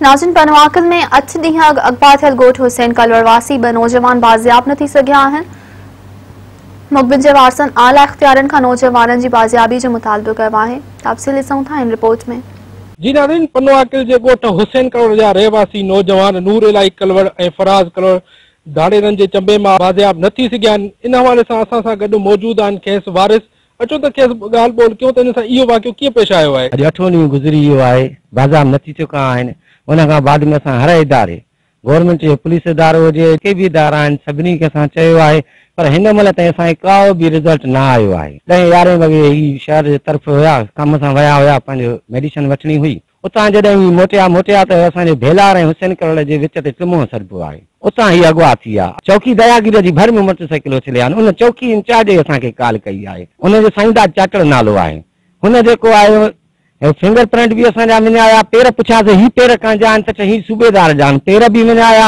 नाज़रीन, पनवाकल में 8 ॾींहं अॻु अॻवा थियल ॻोठ हुसैन कलवरवासी ॿ नौजवान बाज़ियाब न थी सघिया आहिनि। मुख़बिर जे वारसनि आला इख़्तियारनि खां नौजवाननि जी बाज़ियाबी जो मुतालबो कयो आहे। तफ़सील ॾिसूं था इन रिपोर्ट में। जी नाज़रीन, पनवाकल जे ॻोठ हुसैन कलवर जा रहवासी नौजवान नूर इलाही कलवर ऐं फराज़ कलवर धाड़ेरनि जे चंबे मां बाज़ियाब न थी सघिया आहिनि। इन हवाले सां असां सां गॾु मौजूद आहिनि खेसि वारिस। अचो त खेसि ॻाल्हि ॿोल कयूं त इन सां इहो वाक़ियो कीअं पेश आयो आहे। अॼु 8 ॾींहं गुज़री वियो आहे, बाज़ाब न थी चुका आहिनि। उन खां बाद में असां हर इदारे गवर्नमेंट जो पुलिस इदारो हुजे के बि इदारा आहिनि सभिनी खे असां चयो आहे, पर हिन महिल ताईं असांखे का बि रिज़ल्ट न आयो आहे। 10-11 वॻे ही शहर जे तरफ़ हुया, कम सां विया हुया, पंहिंजो मेडिसिन वठणी हुई। उतां जॾहिं मोटिया त असांजे भेलार ऐं हुसैन कलवर जे विच ते टिमो सरबो आहे। उतां ही अगवा थी विया। चौकी दयागिर जी भर में मोटरसाइकिल उछलिया आहिनि। उन चौकी इंचार्ज असांखे कॉल कई आहे। उनजो साईंदा चाचड़ नालो आहे। हुन जेको आहे फिंगर प्रिंट भी असांजा विञाया, पेर पुछियासीं ही पेर कंहिंजा आहिनि त ही सूबेदार जा आहिनि, पेर बि विञाया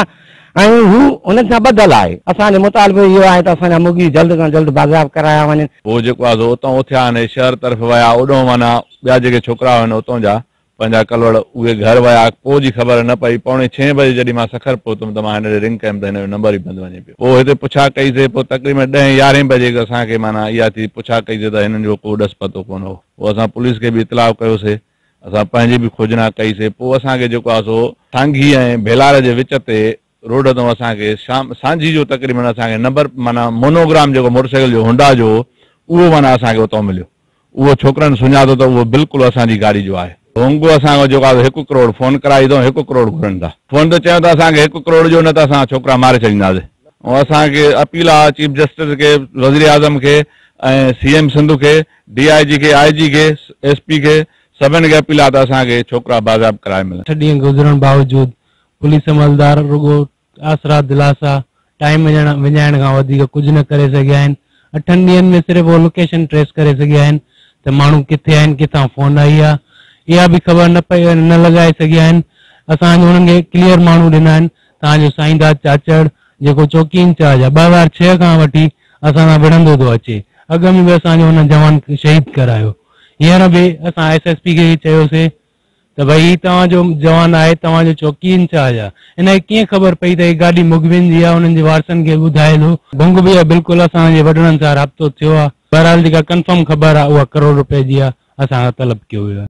ऐं हू हुन सां ॿधल आहे। असांजो मुतालबो इहो आहे त असांजा मुगी जल्द खां जल्द बाज़ाब कराया वञनि। पोइ जेको आहे उतां उथिया आहिनि शहर तरफ़ विया, ओॾो माना ॿिया जेके छोकिरा आहिनि उतां जा पंहिंजा कलवड़ उहे घर विया। पोइ जी ख़बर न पई। 5:45 बजे जॾहिं मां सखर पहुतुमि त मां हिन रिंग कयमि त हिन जो नंबर ई बंदि वञे पियो। पोइ हिते पुछा कईसीं, पोइ तक़रीबन 10-11 बजे असांखे माना इहा थी पुछा कईसीं त हिननि जो को ॾस पतो कोन हो। पोइ असां पुलिस खे बि इतलाउ कयोसीं, असां पंहिंजी बि खोजना कईसीं। पोइ असांखे जेको आहे सो सांघी ऐं भेलार जे विच ते रोड तां असांखे सांझी जो तक़रीबन असांखे नंबर माना मोनोग्राम जेको मोटरसाइकिल जो होंडा जो उहो माना असांखे उतां मिलियो। उहो छोकिरनि सुञातो त उहो बिल्कुलु असांजी गाड़ी जो आहे। होंगो असांजो जेको आहे 1 करोड़ फोन कराई अथऊं, 1 करोड़ घुरनि था। फोन ते चयूं त असांखे 1 करोड़ जो न त असां छोकिरा मारे छॾींदासीं। ऐं असांखे अपील आहे चीफ जस्टिस खे, वज़ीर आज़म खे ऐं CM सिंधु खे, DIG खे, IG खे, SP खे, सभिनि खे अपील आहे त असांखे छोकिरा बाज़ाब कराए मिलनि। 8 ॾींहं गुज़रण बावजूद पुलिस अमलदार रुगो आसरा दिलासा टाइम विञाइण खां वधीक कुझु न करे सघिया आहिनि। 8 ॾींहंनि में सिर्फ़ु वो लोकेशन ट्रेस करे सघिया आहिनि त माण्हू किथे आहिनि, किथां फोन आई आहे इहा बि ख़बर न लॻाए सघिया आहिनि। असांखे हुननि खे क्लियर माण्हू ॾिना आहिनि। तव्हांजो साईंदा चाचड़ जेको चौकी इंचार्ज आहे 2006 खां वठी असां सां विढ़ंदो थो अचे। अॻु में बि असांजो हुन जवान खे शहीद करायो। हींअर बि असां SSP खे चयोसीं त भई तव्हांजो जवान आहे, तव्हांजो चौकी इंचार्ज आहे, हिनखे कीअं ख़बर पई त हीअ गाॾी मुखबिन जी आहे। हुननि जे वारसनि खे ॿुधाए थो। भुंग बि आहे, बिल्कुलु असांजे वॾड़नि सां राब्तो थियो आहे। बहरहाल जेका कंफर्म ख़बर आहे उहा 1 करोड़ रुपए जी आहे। असां तलब कयो वियो आहे।